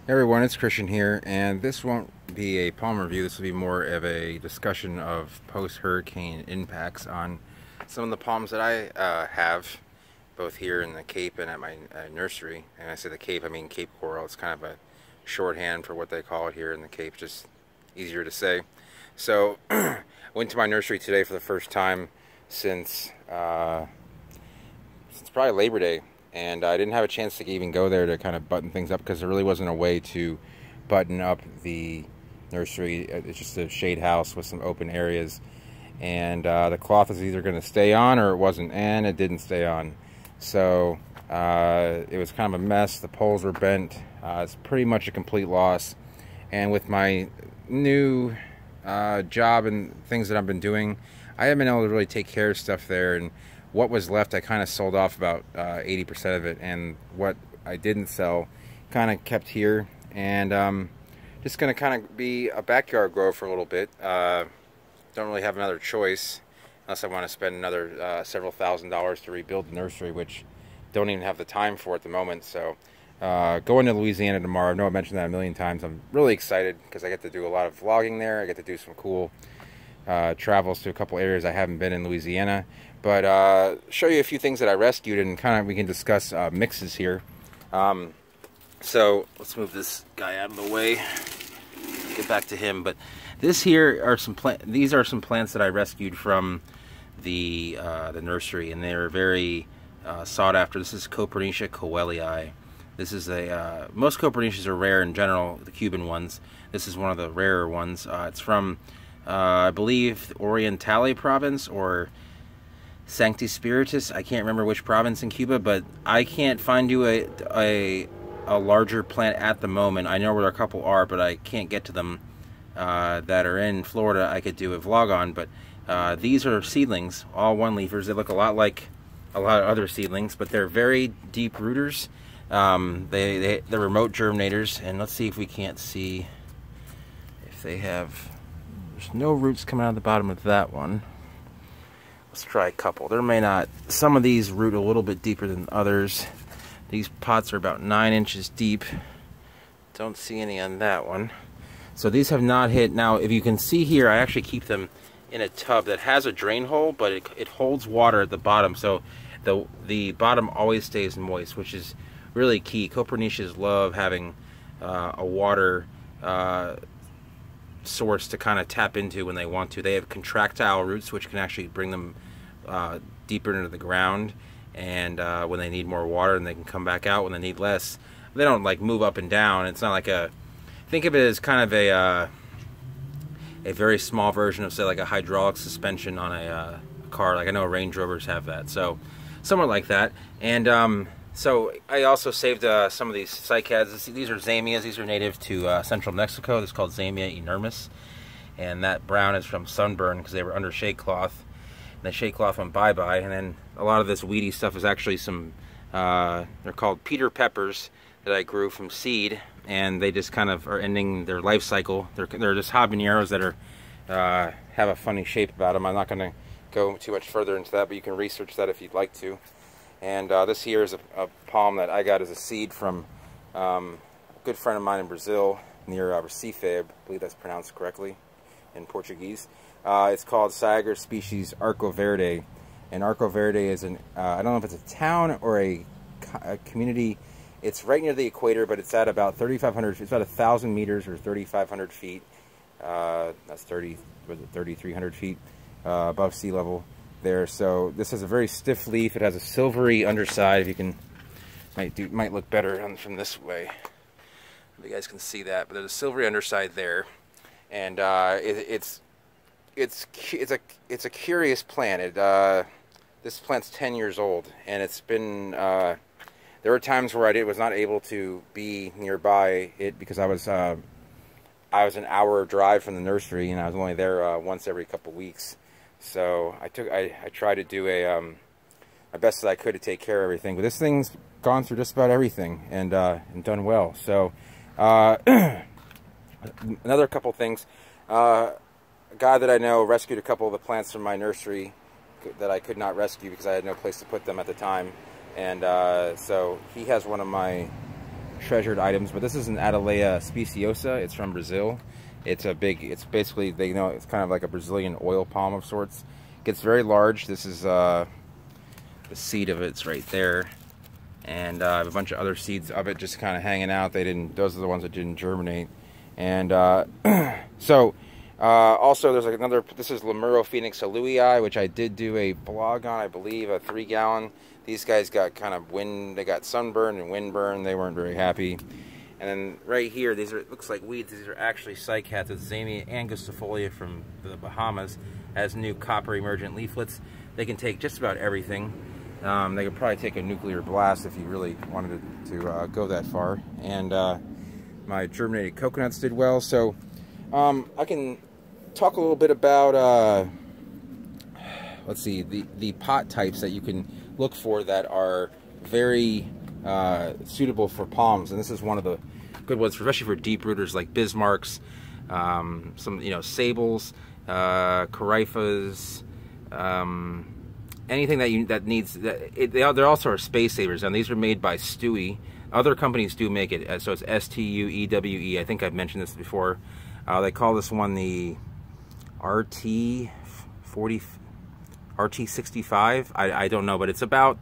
Hey everyone, it's Christian here, and this won't be a palm review. This will be more of a discussion of post-hurricane impacts on some of the palms that I have, both here in the Cape and at my nursery. And I say the Cape, I mean Cape Coral. It's kind of a shorthand for what they call it here in the Cape, just easier to say. So, I went to my nursery today for the first time since probably Labor Day. And I didn't have a chance to even go there to kind of button things up because there really wasn't a way to button up the nursery. It's just a shade house with some open areas. And the cloth was either going to stay on or it wasn't, and it didn't stay on. So it was kind of a mess. The poles were bent. It's pretty much a complete loss. And with my new job and things that I've been doing, I haven't been able to really take care of stuff there. And what was left, I kind of sold off about 80% of it, and what I didn't sell kind of kept here. And just going to kind of be a backyard grower for a little bit. Don't really have another choice unless I want to spend another several $1,000s to rebuild the nursery, which don't even have the time for at the moment. So going to Louisiana tomorrow. I know I mentioned that a million times. I'm really excited because I get to do a lot of vlogging there. I get to do some cool travels to a couple areas I haven't been in Louisiana. But show you a few things that I rescued, and kind of we can discuss mixes here. So let's move this guy out of the way. Get back to him. But this here are some these are some plants that I rescued from the nursery, and they're very sought after. This is Copernicia coelii. This is a most Copernicias are rare in general, the Cuban ones. This is one of the rarer ones. It's from I believe Orientale province or Sancti Spiritus. I can't remember which province in Cuba, but I can't find you a larger plant at the moment. I know where a couple are, but I can't get to them that are in Florida. I could do a vlog on, but these are seedlings, all one-leafers. They look a lot like a lot of other seedlings, but they're very deep rooters. They're remote germinators, and let's see if we can't see if they have. There's no roots coming out of the bottom of that one. Let's try a couple. There may not. Some of these root a little bit deeper than others. These pots are about 9 inches deep. Don't see any on that one. So these have not hit. Now, if you can see here, I actually keep them in a tub that has a drain hole, but it holds water at the bottom. So the bottom always stays moist, which is really key. Copernicias love having a water source to kind of tap into when they want to. They have contractile roots, which can actually bring them deeper into the ground, and when they need more water, and they can come back out when they need less. They don't like move up and down. It's not like a, think of it as kind of a very small version of, say, like a hydraulic suspension on a car. Like I know Range Rovers have that, so somewhat like that. And so I also saved some of these cycads. These are zamias. These are native to central Mexico. This is called Zamia enormis, and that brown is from sunburn because they were under shade cloth. And the shade cloth went bye-bye, and then a lot of this weedy stuff is actually some, they're called Peter peppers that I grew from seed, and they just kind of are ending their life cycle. They're just habaneros that are have a funny shape about them. I'm not going to go too much further into that, but you can research that if you'd like to. And this here is a palm that I got as a seed from a good friend of mine in Brazil near Recife. I believe that's pronounced correctly in Portuguese. It's called Sagar species Arco Verde, and Arco Verde is an I don't know if it's a town or a community. It's right near the equator, but it's at about 3,500. It's about 1,000 meters or 3,500 feet. That's 3,300 feet above sea level there. So this has a very stiff leaf. It has a silvery underside. If you can, might look better from this way. If you guys can see that, but there's a silvery underside there, and it's a curious plant. This plant's 10 years old, and it's been. There were times where I was not able to be nearby it because I was an hour drive from the nursery, and I was only there once every couple weeks. So I tried to do my best that I could to take care of everything. But this thing's gone through just about everything and done well. So another couple things. A guy that I know rescued a couple of the plants from my nursery that I could not rescue because I had no place to put them at the time. And so he has one of my treasured items, but this is an Adelaia speciosa. It's from Brazil. It's basically, they know it's kind of like a Brazilian oil palm of sorts. It gets very large. This is the seed of it's right there, and I have a bunch of other seeds of it just kind of hanging out. Those are the ones that didn't germinate. And also there's like another, this is Lemuro Phoenix Halui, which I did do a vlog on, I believe, a 3-gallon. These guys got kind of they got sunburn and windburn. They weren't very happy. And then right here, these are, it looks like weeds. These are actually cycads. It's Zamia angustifolia from the Bahamas. Has new copper emergent leaflets. They can take just about everything. They could probably take a nuclear blast if you really wanted to go that far. And my germinated coconuts did well. So I can talk a little bit about, let's see, the pot types that you can look for that are very suitable for palms. And this is one of the good ones, especially for deep rooters like Bismarcks, some, Sables, Coryphas, anything that needs they also are space savers, and these are made by Stewie. Other companies do make it, so it's STUEWE. I think I've mentioned this before. They call this one the RT65. I don't know, but it's about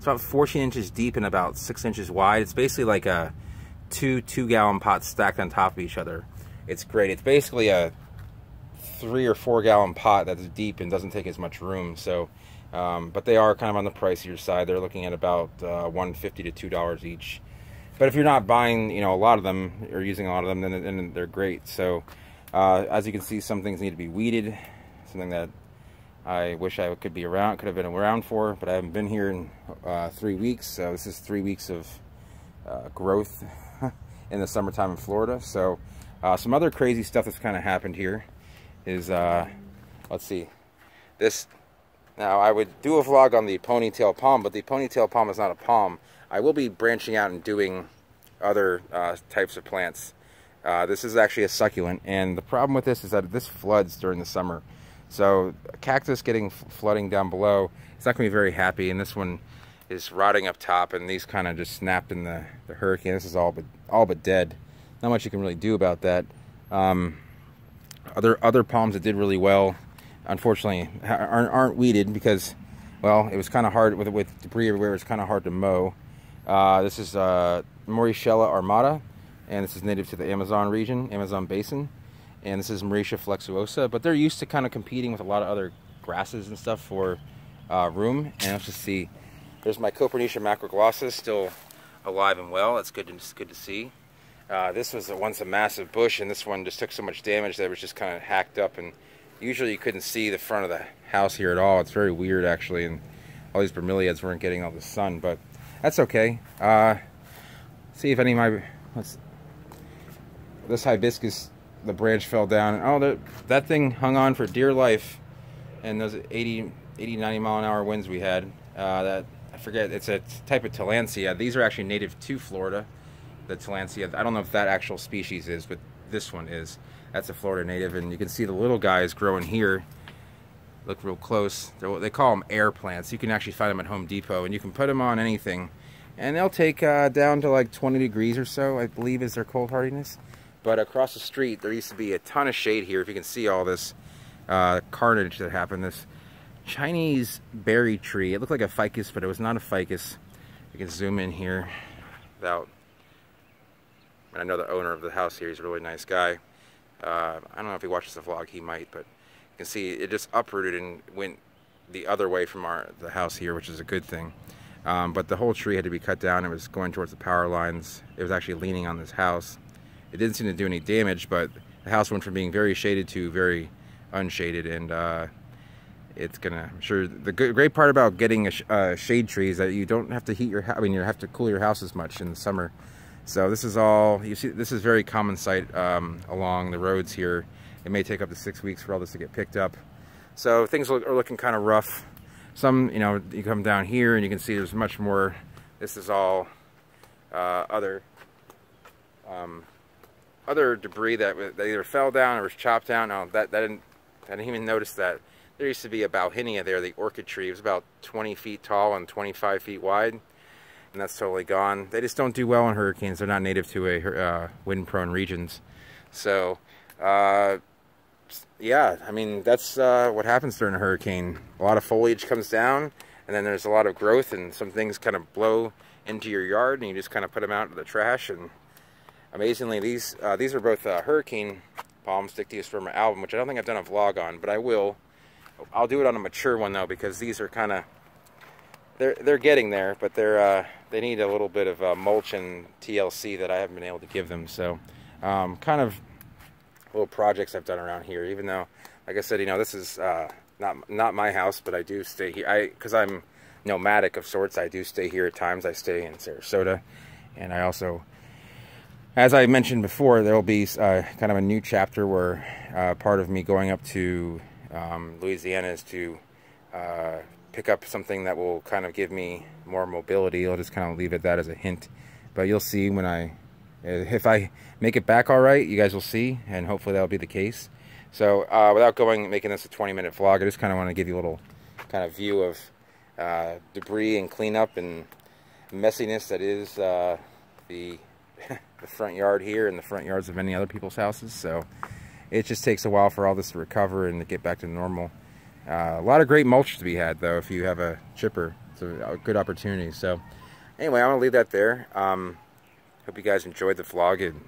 14 inches deep and about 6 inches wide. It's basically like a two-gallon pots stacked on top of each other. It's great. It's basically a 3 or 4 gallon pot that's deep and doesn't take as much room. So, but they are kind of on the pricier side. They're looking at about $1.50 to $2 each. But if you're not buying, a lot of them or using a lot of them, then they're great. So, as you can see, some things need to be weeded. Something that I wish I could have been around for, but I haven't been here in 3 weeks. So this is 3 weeks of growth in the summertime in Florida. So some other crazy stuff that's kind of happened here is, let's see, this. Now I would do a vlog on the ponytail palm, but the ponytail palm is not a palm. I will be branching out and doing other types of plants. This is actually a succulent, and the problem with this is that this floods during the summer. So a cactus getting flooding down below, it's not going to be very happy, and this one is rotting up top, and these kind of just snapped in the hurricane. This is all but dead. Not much you can really do about that. Other palms that did really well, unfortunately, aren't weeded because, well, it was kind of hard with debris everywhere. It's kind of hard to mow. This is Mauritiella armata, and this is native to the Amazon region, Amazon basin. And this is Mauritia flexuosa, but they're used to kind of competing with a lot of other grasses and stuff for room. And let's just see, there's my Copernicia macroglossus still alive and well. That's good to see. This was once a massive bush, and this one just took so much damage that it was just kind of hacked up, and usually you couldn't see the front of the house here at all. It's very weird, actually, and all these bromeliads weren't getting all the sun, but that's okay. See if any of my, this hibiscus, the branch fell down. Oh, that thing hung on for dear life. And those 80, 90 mile an hour winds we had, I forget, it's a type of tillandsia. These are actually native to Florida, the tillandsia. I don't know if that actual species is, but this one is. That's a Florida native, and you can see the little guys growing here. Look real close. They call them air plants. You can actually find them at Home Depot, and you can put them on anything. And they'll take down to like 20 degrees or so, I believe, is their cold hardiness. But across the street, there used to be a ton of shade here. If you can see all this carnage that happened. This Chinese berry tree. It looked like a ficus, but it was not a ficus. You can zoom in here without... I know the owner of the house here. He's a really nice guy. I don't know if he watches the vlog. He might, but you can see it just uprooted and went the other way from the house here, which is a good thing. But the whole tree had to be cut down. It was going towards the power lines. It was actually leaning on this house. It didn't seem to do any damage, but the house went from being very shaded to very unshaded, and it's gonna. I'm sure the great part about getting a shade tree is that you don't have to heat your house. I mean, you have to cool your house as much in the summer. So this is all you see. This is very common sight along the roads here. It may take up to 6 weeks for all this to get picked up. So things are looking kind of rough. Some, you come down here and you can see there's much more. This is all other debris that either fell down or was chopped down. No, I didn't even notice that. There used to be a Bauhinia there, the orchid tree. It was about 20 feet tall and 25 feet wide. and that's totally gone. They just don't do well in hurricanes. They're not native to a wind-prone regions. So, yeah, I mean, that's what happens during a hurricane. A lot of foliage comes down, and then there's a lot of growth, and some things kind of blow into your yard, and you just kind of put them out to the trash. And amazingly, these are both hurricane palms, Dictyosperma album, which I don't think I've done a vlog on, but I will. I'll do it on a mature one though, because these are kind of they're getting there, but they need a little bit of mulch and TLC that I haven't been able to give them. So kind of little projects I've done around here, even though, like I said, you know, this is not my house, but I do stay here. Because I'm nomadic of sorts, I do stay here at times. I stay in Sarasota, and I also, as I mentioned before, there will be kind of a new chapter where part of me going up to Louisiana is to pick up something that will kind of give me more mobility. I'll just kind of leave it that as a hint, but you'll see when if I make it back all right, you guys will see, and hopefully that'll be the case. So without making this a 20-minute vlog, I just kind of want to give you a little kind of view of debris and cleanup and messiness that is the front yard here and the front yards of many other people's houses. So it just takes a while for all this to recover and to get back to normal. A lot of great mulch to be had, though, if you have a chipper. It's a good opportunity. So anyway, I'm going to leave that there. Hope you guys enjoyed the vlog and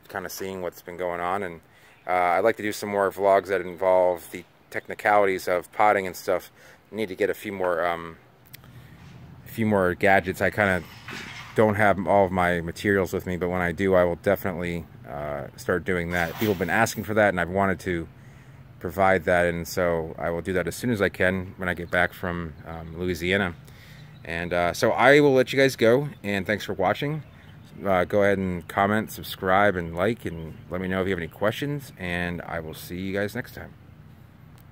kind of seeing what's been going on. And I'd like to do some more vlogs that involve the technicalities of potting and stuff. I need to get a few more gadgets. I kind of don't have all of my materials with me, but when I do, I will definitely start doing that. People have been asking for that, and I've wanted to provide that, and so I will do that as soon as I can when I get back from Louisiana. And so I will let you guys go, and thanks for watching. Go ahead and comment, subscribe, and like, and let me know if you have any questions, and I will see you guys next time.